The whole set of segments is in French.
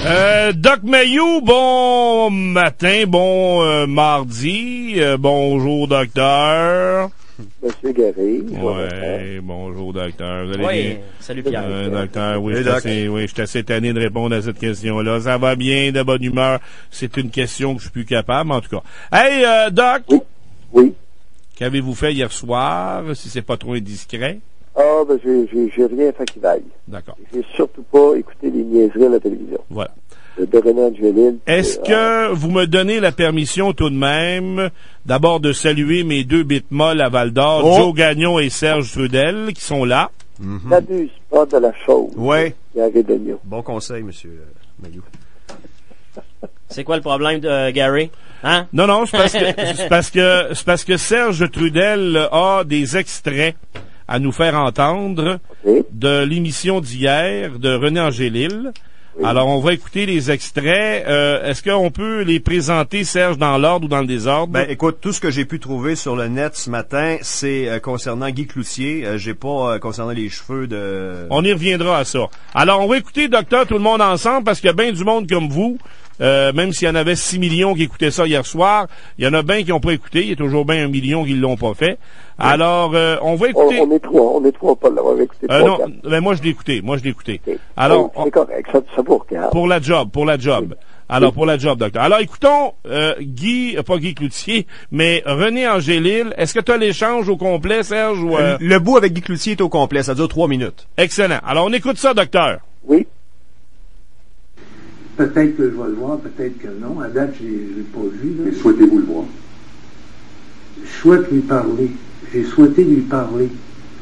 Doc Mayou, bon matin, bon mardi, bonjour docteur. Monsieur Garry. Oui, bonjour docteur. Vous allez Oui, bien? salut Pierre. Docteur, oui, je suis assez tanné de répondre à cette question-là. Ça va bien, de bonne humeur. C'est une question que je suis plus capable, en tout cas. Hey, Doc. Oui. Qu'avez-vous fait hier soir, si c'est pas trop indiscret? Ah, ben, j'ai rien fait qui vaille. D'accord. J'ai surtout pas écouté les niaiseries à la télévision. Voilà. De René Angelil. Est-ce que vous me donnez la permission tout de même, d'abord de saluer mes deux bitmolles à Val-d'Or, Joe Gagnon et Serge Trudel, qui sont là? N'abuse pas de la chose. Oui. Bon conseil, monsieur Mayou. C'est quoi le problème de Gary? Hein? Non, c'est parce que Serge Trudel a des extraits à nous faire entendre de l'émission d'hier de René Angélil. Oui. Alors, on va écouter les extraits. Est-ce qu'on peut les présenter, Serge, dans l'ordre ou dans le désordre? Ben, écoute, tout ce que j'ai pu trouver sur le net ce matin, c'est concernant Guy Cloutier. J'ai pas concernant les cheveux de... On y reviendra à ça. Alors, on va écouter, docteur, tout le monde ensemble, parce qu'il y a bien du monde comme vous. Même s'il y en avait 6 millions qui écoutaient ça hier soir, il y en a bien qui n'ont pas écouté. Il y a toujours bien 1 million qui ne l'ont pas fait. Oui. Alors, on va écouter... On est trois pas l'avoir écouté. Non, mais moi, je l'ai écouté. Okay. Alors, c'est correct. Ça pour regarder. Pour la job. Oui. Alors, pour la job, docteur. Alors, écoutons pas Guy Cloutier, mais René Angélil. Est-ce que tu as l'échange au complet, Serge? Ou, Le bout avec Guy Cloutier est au complet. Ça dure 3 minutes. Excellent. Alors, on écoute ça, docteur. Oui. Peut-être que je vais le voir, peut-être que non. À date, je l'ai pas vu. Mais souhaitez-vous le voir? Je souhaite lui parler. J'ai souhaité lui parler.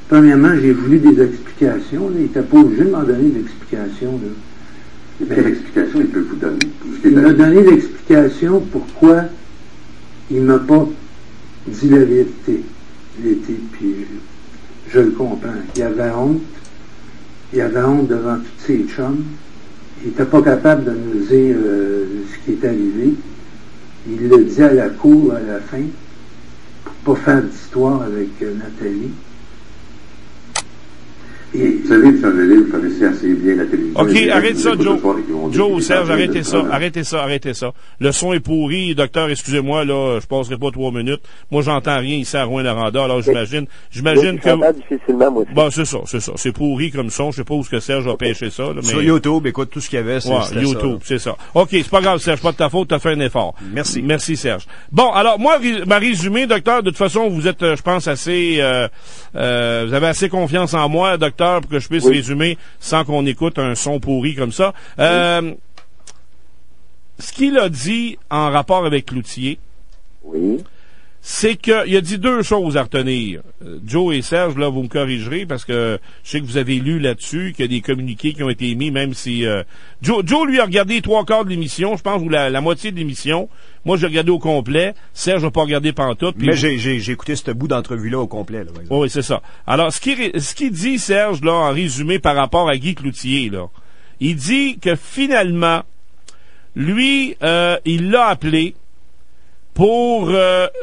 Premièrement, j'ai voulu des explications. Là. Il n'était pas obligé de m'en donner d'explications. Mais quelle explication il peut vous donner? Il m'a donné l'explication pourquoi il m'a pas dit la vérité l'été, puis je le comprends. Il avait honte. Il avait honte devant tous ses chums. Il n'était pas capable de nous dire ce qui est arrivé. Il le dit à la cour à la fin, pour pas faire d'histoire avec Nathalie. Et, vous savez, M. Angélil, vous connaissez assez bien la télévision. OK, arrête ça, Joe. Joe, Serge, arrêtez ça. Le son est pourri. Docteur, excusez-moi, là, je passerai pas 3 minutes. Moi, j'entends rien ici à Rouyn-Noranda, alors j'imagine que... difficilement, moi aussi. Bon, c'est ça. C'est pourri comme son. Je sais pas où ce que Serge a pêché ça, là, mais... Sur YouTube, écoute, tout ce qu'il y avait, c'était YouTube, ça, c'est ça. OK, c'est pas grave, Serge, pas de ta faute, t'as fait un effort. Merci, Serge. Bon, alors, moi, ma résumé, docteur, de toute façon, vous êtes, je pense, assez... vous avez assez confiance en moi, docteur, pour que je puisse résumer sans qu'on écoute un son pourri comme ça. Ce qu'il a dit en rapport avec Cloutier, c'est qu'il a dit 2 choses à retenir. Joe et Serge, là, vous me corrigerez parce que je sais que vous avez lu là-dessus qu'il y a des communiqués qui ont été émis, même si... Joe, lui, a regardé les 3/4 de l'émission, je pense, ou la moitié de l'émission. Moi, j'ai regardé au complet. Serge n'a pas regardé pantoute. Mais j'ai écouté ce bout d'entrevue-là au complet. Là, par exemple. Oui, c'est ça. Alors, ce qu'il dit, Serge, là, en résumé par rapport à Guy Cloutier, là, il dit que finalement, lui, il l'a appelé pour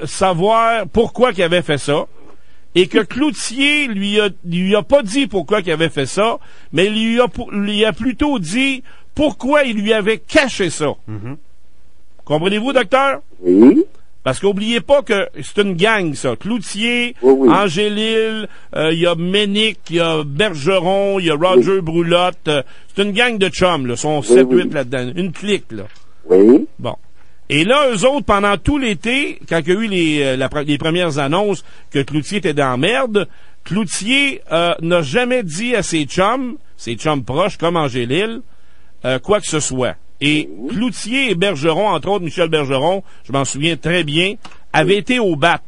savoir pourquoi il avait fait ça, et que Cloutier lui a pas dit pourquoi il avait fait ça, mais lui a plutôt dit pourquoi il lui avait caché ça. Comprenez-vous, docteur? Oui. Parce qu'oubliez pas que c'est une gang, ça. Cloutier, Angélil, il y a Ménic, il y a Bergeron, il y a Roger Brulotte. C'est une gang de chums, là. Ils sont 7-8 là-dedans. Une clique, là. Oui. Bon. Et là, eux autres, pendant tout l'été, quand il y a eu les premières annonces que Cloutier était dans la merde, Cloutier n'a jamais dit à ses chums proches, comme Angélil, quoi que ce soit. Et Cloutier et Bergeron, entre autres, Michel Bergeron, je m'en souviens très bien, avaient été au bat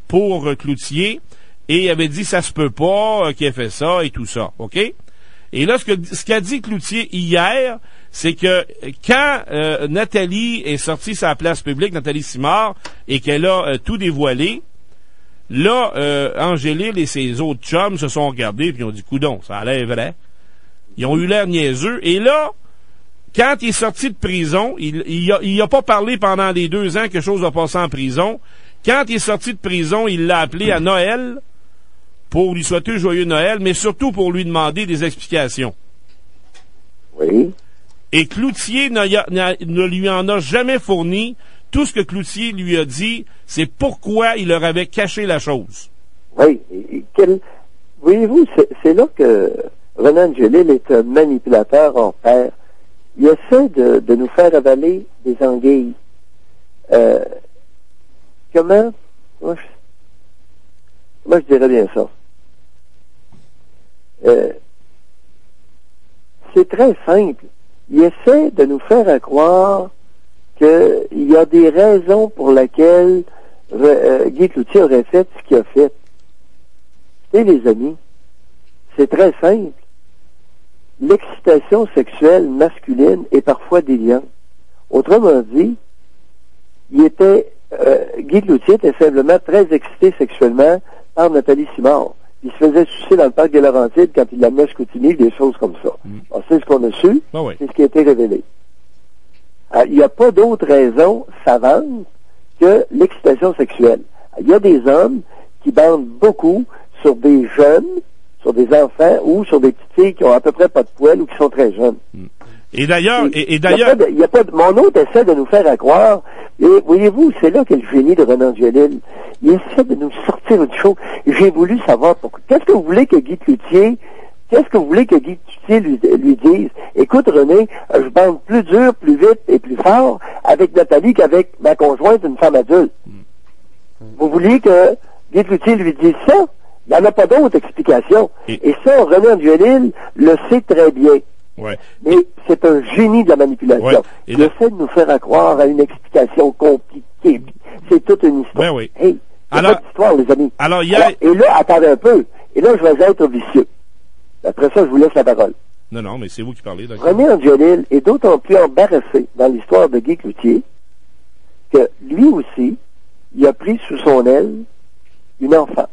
pour Cloutier et avait dit ça se peut pas qu'il ait fait ça et tout ça, OK? Et là, ce qu'a dit Cloutier hier, c'est que quand Nathalie est sortie sur la place publique, Nathalie Simard, et qu'elle a tout dévoilé, là, Angélil et ses autres chums se sont regardés puis ils ont dit coudon, ça a l'air vrai. Ils ont eu l'air niaiseux. Et là, quand il est sorti de prison, il a pas parlé pendant les 2 ans que quelque chose va passer en prison. Quand il est sorti de prison, il l'a appelé à Noël pour lui souhaiter joyeux Noël, mais surtout pour lui demander des explications. Oui. Et Cloutier ne lui en a jamais fourni. Tout ce que Cloutier lui a dit, c'est pourquoi il leur avait caché la chose. Oui. Voyez-vous, c'est là que René Angélil est un manipulateur en pair. Il essaie de nous faire avaler des anguilles. Comment je dirais bien ça? C'est très simple. Il essaie de nous faire croire qu'il y a des raisons pour lesquelles Guy Cloutier aurait fait ce qu'il a fait. Et les amis, c'est très simple. L'excitation sexuelle masculine est parfois déviante. Autrement dit, Guy Cloutier était simplement très excité sexuellement par Nathalie Simard. Il se faisait sucer dans le parc des Laurentides quand il l'amenait à Chicoutimi, des choses comme ça. Alors, c'est ce qu'on a su, c'est ce qui a été révélé. Il n'y a pas d'autre raison savante que l'excitation sexuelle. Il y a des hommes qui bandent beaucoup sur des jeunes, sur des enfants ou sur des petites filles qui ont à peu près pas de poils ou qui sont très jeunes. Et d'ailleurs, mon hôte essaie de nous faire croire, et voyez-vous, c'est là qu'est le génie de René Angélil. Il essaie de nous sortir une chose. J'ai voulu savoir pourquoi. Qu'est-ce que vous voulez que Guy Cloutier lui dise? Écoute, René, je bande plus dur, plus vite et plus fort avec Nathalie qu'avec ma conjointe, une femme adulte. Vous vouliez que Guy Cloutier lui dise ça? Il n'y en a pas d'autre explication. Et ça, René Angélil le sait très bien. Ouais. Mais c'est un génie de la manipulation. Ouais. Il essaie de nous faire croire à une explication compliquée. C'est toute une histoire. Oui. Hey, c'est pas d'histoire, les amis. Et là, attendez un peu. Et là, je vais être vicieux. Après ça, je vous laisse la parole. Non, mais c'est vous qui parlez. René Angélil est d'autant plus embarrassé dans l'histoire de Guy Cloutier que lui aussi, il a pris sous son aile une enfant.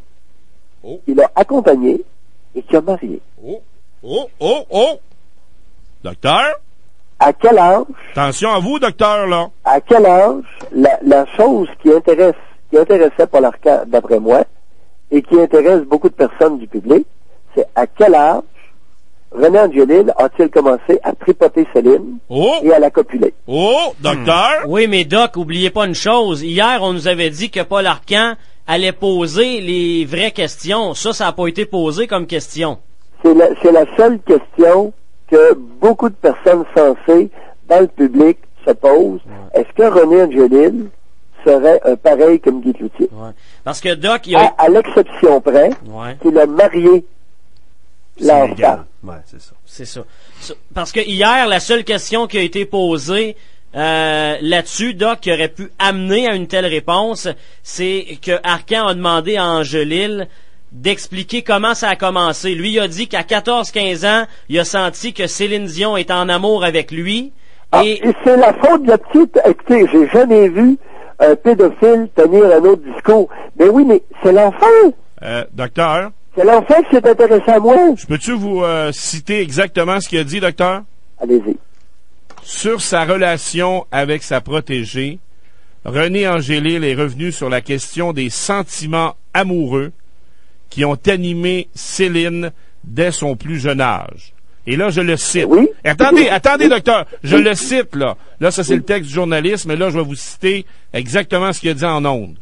Il l'a accompagnée et qui a marié. Docteur? À quel âge? Attention à vous, docteur, là. À quel âge la chose qui intéressait Paul Arcand, d'après moi, et qui intéresse beaucoup de personnes du public, c'est à quel âge René Angélil a-t-il commencé à tripoter Céline et à la copuler? Docteur? Oui, mais Doc, oubliez pas une chose. Hier, on nous avait dit que Paul Arcand allait poser les vraies questions. Ça n'a pas été posé comme question. C'est la seule question que beaucoup de personnes sensées dans le public se posent. Est-ce que René Angélil serait un pareil comme Guy Cloutier? Parce que Doc, il a... à l'exception près qu'il a marié l'enfant. C'est ça. Parce que hier, la seule question qui a été posée là-dessus, Doc, qui aurait pu amener à une telle réponse, c'est que Arcand a demandé à Angélil d'expliquer comment ça a commencé. Lui, il a dit qu'à 14-15 ans, il a senti que Céline Dion est en amour avec lui. Et c'est la faute de la petite... Écoutez, j'ai jamais vu un pédophile tenir un autre discours. Mais oui, mais c'est l'enfant. Docteur? C'est l'enfant qui s'est intéressé à moi. Je peux-tu vous citer exactement ce qu'il a dit, docteur? Allez-y. Sur sa relation avec sa protégée, René Angélil est revenu sur la question des sentiments amoureux qui ont animé Céline dès son plus jeune âge. Et là, je le cite. Oui? Attendez, docteur. Je le cite, là. Là, ça, c'est le texte du journaliste, mais là, je vais vous citer exactement ce qu'il a dit en ondes.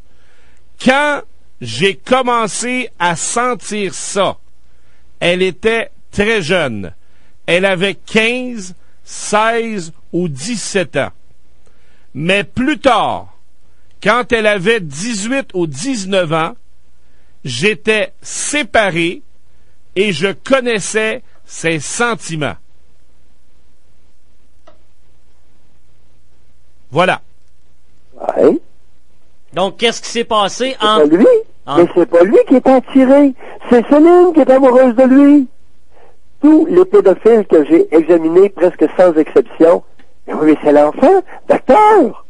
Quand j'ai commencé à sentir ça, elle était très jeune. Elle avait 15, 16 ou 17 ans. Mais plus tard, quand elle avait 18 ou 19 ans, j'étais séparé et je connaissais ses sentiments. Voilà. Ouais. Donc, qu'est-ce qui s'est passé entre... C'est pas lui. Mais c'est pas lui qui est attiré. C'est Céline qui est amoureuse de lui. Tous les pédophiles que j'ai examinés, presque sans exception, mais c'est l'enfant, docteur.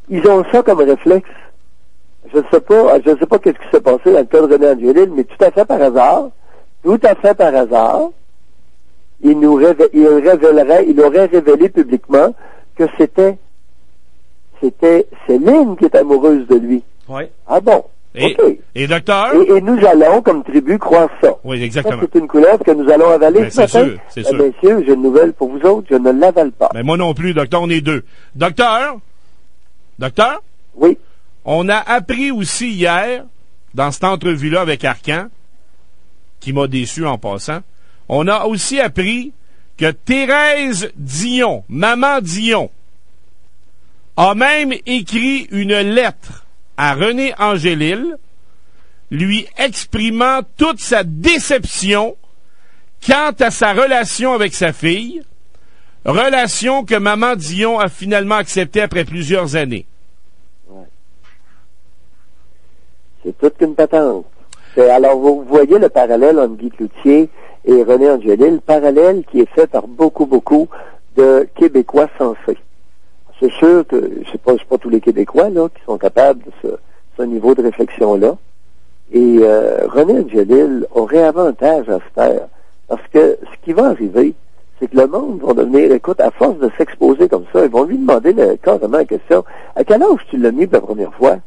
Ils ont ça comme réflexe. Je ne sais pas qu'est-ce qui s'est passé dans le cas de René Angélil, mais tout à fait par hasard, il aurait révélé publiquement que c'était Céline qui est amoureuse de lui. Oui. Ah bon? Et docteur? Et nous allons, comme tribu, croire ça. Oui, exactement. Ça, c'est une couleuvre que nous allons avaler ce matin. C'est sûr. Messieurs, j'ai une nouvelle pour vous autres, je ne l'avale pas. Mais moi non plus, docteur, on est deux. Docteur? Oui. On a appris aussi hier, dans cette entrevue-là avec Arcan, qui m'a déçu en passant, on a aussi appris que Thérèse Dion, maman Dion, a même écrit une lettre à René Angélil, lui exprimant toute sa déception quant à sa relation avec sa fille, relation que maman Dion a finalement acceptée après plusieurs années. Ouais. C'est toute qu'une patente. Alors, vous voyez le parallèle entre Guy Cloutier et René Angélil, le parallèle qui est fait par beaucoup de Québécois sensés. C'est sûr que c'est pas tous les Québécois là qui sont capables de ce niveau de réflexion-là. Et René Angélil aurait avantage à se faire. Parce que ce qui va arriver, c'est que le monde va devenir, écoute, à force de s'exposer comme ça, ils vont lui demander carrément la question, à quel âge tu l'as mis pour la première fois?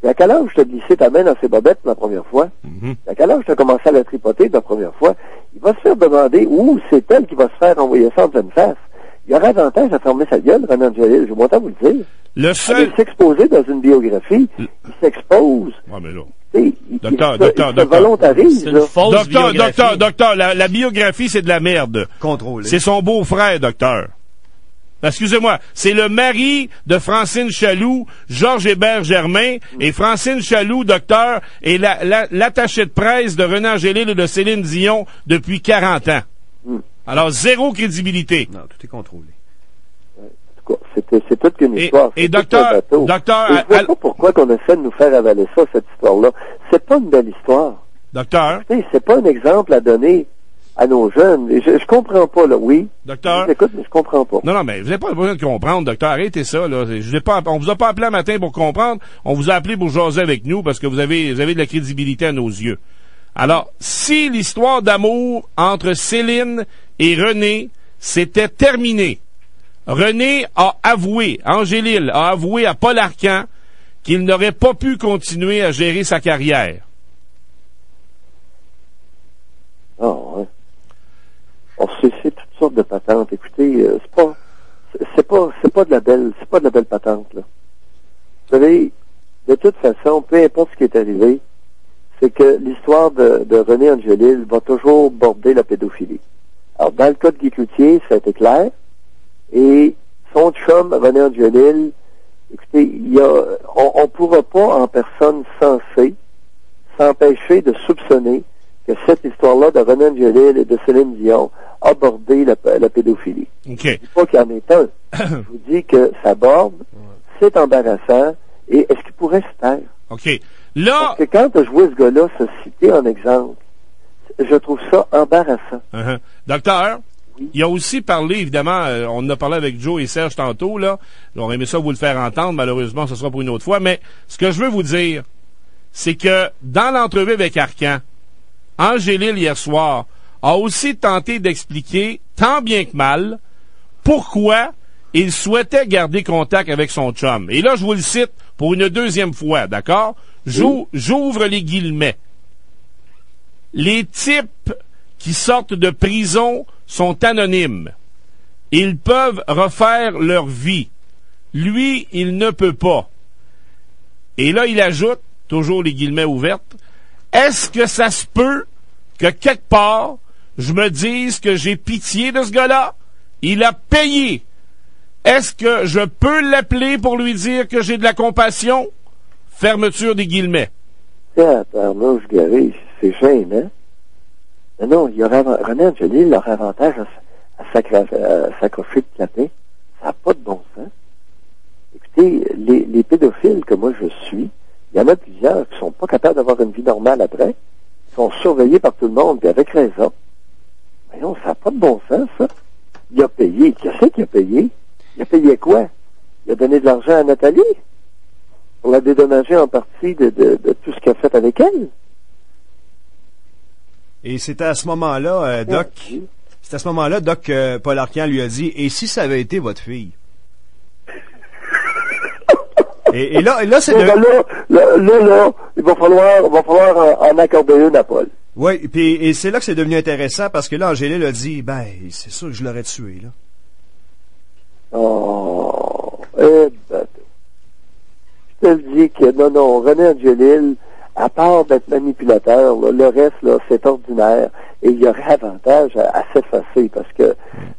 Et à quel âge tu as glissé ta main dans ses bobettes pour la première fois? À quel âge tu as commencé à la tripoter pour la première fois? Il va se faire demander où c'est elle qui va se faire envoyer ça en pleine face. Il y aura avantage à fermer sa gueule, René Angélil, je vais monter à vous le dire. Le seul... Il s'exposer dans une biographie, il s'expose. Ouais, mais là... Docteur. volontarise. Docteur, la biographie, c'est de la merde. Contrôlé. C'est son beau-frère, docteur. Excusez-moi, c'est le mari de Francine Chaloux, Georges Hébert-Germain, et Francine Chaloux, docteur, est l'attaché de presse de René Angélil et de Céline Dion depuis 40 ans. Alors, zéro crédibilité. Non, tout est contrôlé. C'est toute une histoire. Et docteur, je vois pas pourquoi qu'on essaie de nous faire avaler ça, cette histoire-là. C'est pas une belle histoire. Docteur. C'est pas un exemple à donner à nos jeunes. Je comprends pas, là, oui. Docteur. Écoute, mais je comprends pas. Non, mais vous n'avez pas besoin de comprendre, docteur. Arrêtez ça, là. On vous a pas appelé un matin pour comprendre. On vous a appelé pour jaser avec nous parce que vous avez de la crédibilité à nos yeux. Alors, si l'histoire d'amour entre Céline et René s'était terminée, René a avoué, Angélil a avoué à Paul Arcan qu'il n'aurait pas pu continuer à gérer sa carrière. Oh, ouais. C'est toutes sortes de patentes. Écoutez, c'est pas de la belle patente, là. Vous savez, de toute façon, peu importe ce qui est arrivé, c'est que l'histoire de René Angélil va toujours border la pédophilie. Alors, dans le cas de Guy Cloutier, ça a été clair. Et son chum, René Angélil, écoutez, on pourra pas, en personne sensée, s'empêcher de soupçonner que cette histoire-là de René Angélil et de Céline Dion a bordé la pédophilie. Okay. Je dis pas qu'il y en est un. Je vous dis que ça borde, c'est embarrassant, et est-ce qu'il pourrait se taire? OK. Là... Parce que quand je vois ce gars-là se citer en exemple, je trouve ça embarrassant. Docteur, il a aussi parlé, évidemment, on en a parlé avec Joe et Serge tantôt, là. On aurait aimé ça vous le faire entendre, malheureusement, ce sera pour une autre fois, mais ce que je veux vous dire, c'est que dans l'entrevue avec Arcan, Angélil, hier soir, a aussi tenté d'expliquer, tant bien que mal, pourquoi il souhaitait garder contact avec son chum. Et là, je vous le cite pour une deuxième fois, d'accord? J'ouvre les guillemets. Les types qui sortent de prison sont anonymes. Ils peuvent refaire leur vie. Lui, il ne peut pas. Et là, il ajoute, toujours les guillemets ouvertes, est-ce que ça se peut que quelque part, je me dise que j'ai pitié de ce gars-là? Il a payé. Est-ce que je peux l'appeler pour lui dire que j'ai de la compassion? Fermeture des guillemets. Tabarnouche, Gary, c'est gênant. Non, René Angélil, leur avantage à s'accrocher de clapet, ça n'a pas de bon sens. Écoutez, les pédophiles que moi je suis, il y en a plusieurs qui sont pas capables d'avoir une vie normale après, qui sont surveillés par tout le monde, puis avec raison. Voyons, ça n'a pas de bon sens, ça. Il a payé. Qu'est-ce qu'il a payé? Il a payé quoi? Il a donné de l'argent à Nathalie pour la dédommager en partie de tout ce qu'il a fait avec elle. Et c'était à ce moment-là, Doc, que Paul Arcan lui a dit, et si ça avait été votre fille? Et là, c'est là, il va falloir en accorder une à Paul. Oui, et c'est là que c'est devenu intéressant, parce que là, Angélil a dit, ben, c'est sûr que je l'aurais tué, là. Oh, je te le dis que, non, René Angélil, à part d'être manipulateur, là, le reste, là, c'est ordinaire, et il y aurait avantage à s'effacer, parce que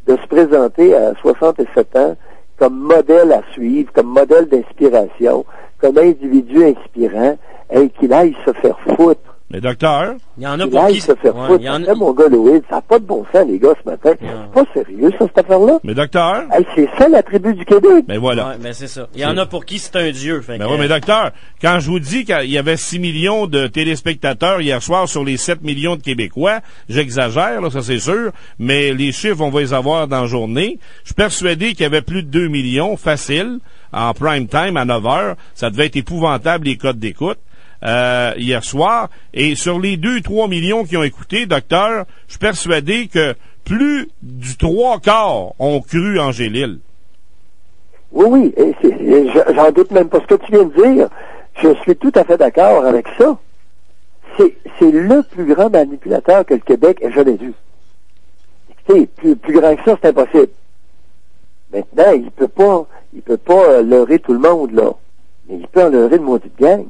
de se présenter à 67 ans comme modèle à suivre, comme modèle d'inspiration, comme individu inspirant, et qu'il aille se faire foutre. Mais docteur, il y en a pour qui se faire foutre. Mon gars Louis, ça n'a pas de bon sens, les gars, ce matin. C'est pas sérieux, ça, cette affaire-là. Mais docteur, c'est ça la tribu du Québec. Mais voilà. Ouais, mais c'est ça. Il y en a pour qui c'est un dieu. Oui, mais docteur, quand je vous dis qu'il y avait 6 millions de téléspectateurs hier soir sur les 7 millions de Québécois, j'exagère, là, ça c'est sûr, mais les chiffres, on va les avoir dans la journée. Je suis persuadé qu'il y avait plus de 2 millions, facile, en prime time, à 9 heures. Ça devait être épouvantable, les codes d'écoute. Hier soir, et sur les 2-3 millions qui ont écouté, docteur, je suis persuadé que plus du 3/4 ont cru Angélil. Oui, j'en doute même pas ce que tu viens de dire. Je suis tout à fait d'accord avec ça. C'est le plus grand manipulateur que le Québec ait jamais vu. Écoutez, plus grand que ça, c'est impossible. Maintenant, il peut pas leurrer tout le monde, là. Mais il peut en leurrer une maudite gang.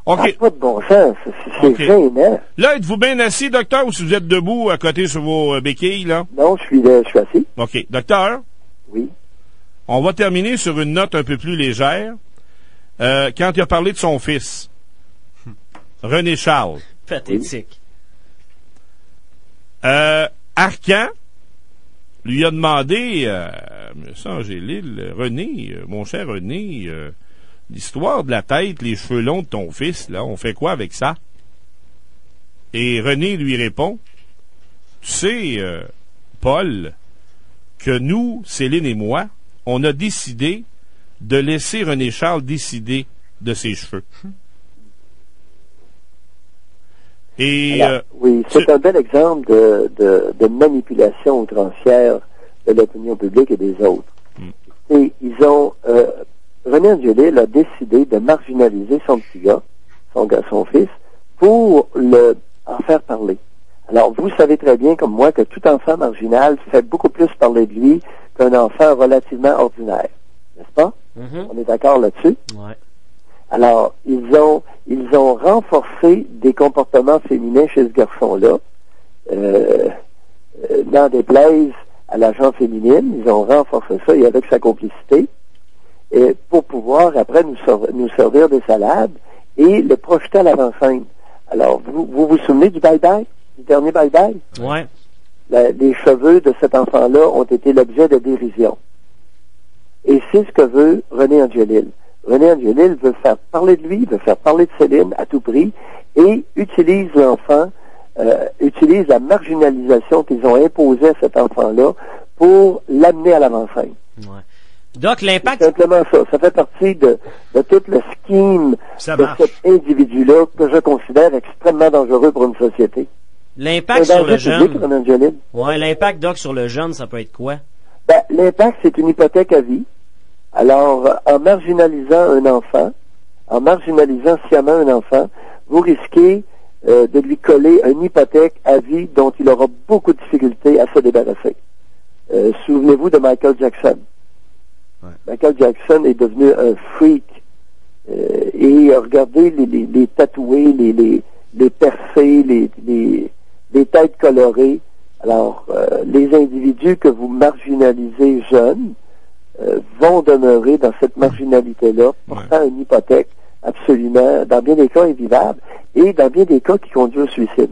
OK. Ça n'a pas de bon sens. C'est gênant. Là, êtes-vous bien assis, docteur, ou si vous êtes debout à côté sur vos béquilles, là? Non, je suis assis. OK. Docteur? Oui. On va terminer sur une note un peu plus légère. Quand il a parlé de son fils, René Charles. Pathétique. Arcan lui a demandé, M. Angélil, René, mon cher René, l'histoire de la tête, les cheveux longs de ton fils, là, on fait quoi avec ça? Et René lui répond, tu sais, Paul, que nous, Céline et moi, on a décidé de laisser René Charles décider de ses cheveux. Et alors, oui, c'est un bel exemple de manipulation outrancière de l'opinion publique et des autres. Et ils ont René Angélil a décidé de marginaliser son petit gars, son fils, pour en faire parler. Alors, vous savez très bien, comme moi, que tout enfant marginal fait beaucoup plus parler de lui qu'un enfant relativement ordinaire. N'est-ce pas? Mm-hmm. On est d'accord là-dessus? Ouais. Alors, ils ont renforcé des comportements féminins chez ce garçon-là, n'en déplaise à la gente féminine, ils ont renforcé ça, et avec sa complicité, et pour pouvoir après nous servir des salades et le projeter à l'avant-scène. Alors, vous souvenez du bye-bye? Du dernier bye-bye? Ouais. Les cheveux de cet enfant-là ont été l'objet de dérision. Et c'est ce que veut René Angélil. René Angélil veut faire parler de lui, veut faire parler de Céline à tout prix, et utilise l'enfant, utilise la marginalisation qu'ils ont imposée à cet enfant-là pour l'amener à l'avant-scène. Ouais. Doc, l'impact... C'est simplement ça. Ça fait partie de tout le scheme de cet individu-là que je considère extrêmement dangereux pour une société. L'impact sur le jeune... Ouais, l'impact, Doc, sur le jeune, ça peut être quoi? Ben, l'impact, c'est une hypothèque à vie. Alors, en marginalisant un enfant, en marginalisant sciemment un enfant, vous risquez de lui coller une hypothèque à vie dont il aura beaucoup de difficultés à se débarrasser. Souvenez-vous de Michael Jackson. Ouais. Michael Jackson est devenu un freak. Et regardez les tatoués, les percés, les têtes colorées. Alors, les individus que vous marginalisez jeunes vont demeurer dans cette marginalité-là, portant une hypothèque absolument, dans bien des cas, invivable, et dans bien des cas qui conduit au suicide.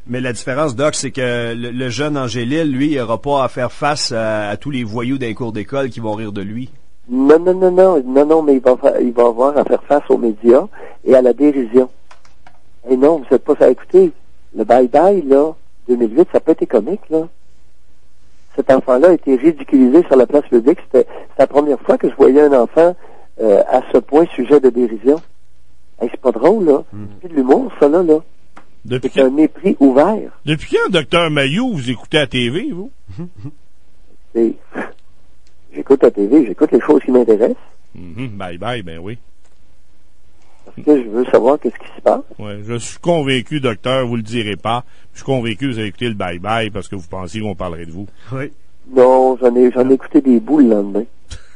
Mais la différence, Doc, c'est que le jeune Angélil, lui, il n'aura pas à faire face à tous les voyous d'un cours d'école qui vont rire de lui. Non, mais il va avoir à faire face aux médias et à la dérision. Et non, vous n'êtes pas à écouter. Le bye-bye, là, 2008, ça peut être comique, là. Cet enfant-là a été ridiculisé sur la place publique. C'était la première fois que je voyais un enfant à ce point sujet de dérision. Hey, c'est pas drôle, là. C'est de l'humour, ça, là. C'est un mépris ouvert. Depuis quand, Dr Mailloux, vous écoutez à la TV, vous? J'écoute la TV, j'écoute les choses qui m'intéressent. Bye-bye, ben oui. Parce que je veux savoir qu'est-ce qui se passe. Ouais, je suis convaincu, docteur, vous le direz pas. Je suis convaincu que vous avez écouté le bye-bye parce que vous pensiez qu'on parlerait de vous. Oui. Non, j'en ai écouté des bouts le lendemain.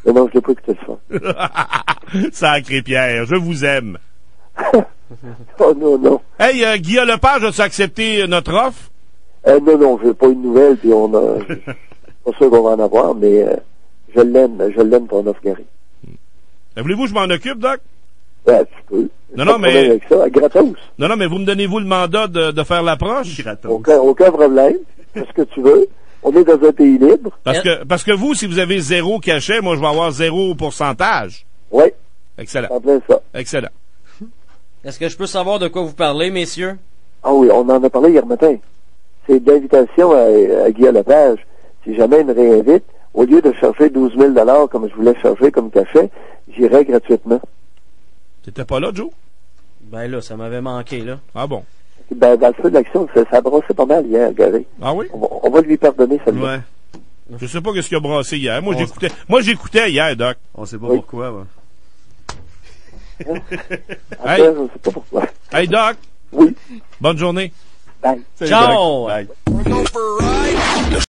Mais non, je l'ai pas écouté le soir. Sacré Pierre, je vous aime. Oh non. Hey, Guillaume Lepage, as-tu accepté notre offre? Non, je veux pas une nouvelle, puis on a... pas sûr qu'on va en avoir, mais je l'aime ton offre, Gary. Voulez-vous que je m'en occupe, Doc? Tu peux. Non, mais... Avec ça, gratos. Non, mais vous me donnez-vous le mandat de faire l'approche? Gratos. Aucun problème. Fais ce que tu veux. On est dans un pays libre. Parce que vous, si vous avez 0 cachet, moi, je vais avoir 0 pourcentage. Oui. Excellent. En plein ça. Excellent. Est-ce que je peux savoir de quoi vous parlez, messieurs? Ah oui, on en a parlé hier matin. C'est d'invitation à Guillaume Lepage. Si jamais il me réinvite, au lieu de charger 12 000 comme je voulais charger comme cachet, j'irai gratuitement. T'étais pas là, Joe? Ben là, ça m'avait manqué, là. Ah bon? Ben, dans le feu de l'action, ça a brassé pas mal hier, Gary. Ah oui? On va lui pardonner celle-là. Ouais. Je sais pas qu'est-ce qu'il a brassé hier. Moi, j'écoutais hier, Doc. On sait pas pourquoi, ouais. Après, je sais pas pourquoi. Hey, Doc. Oui. Bonne journée. Bye. Ciao! Bye. We're going for a ride.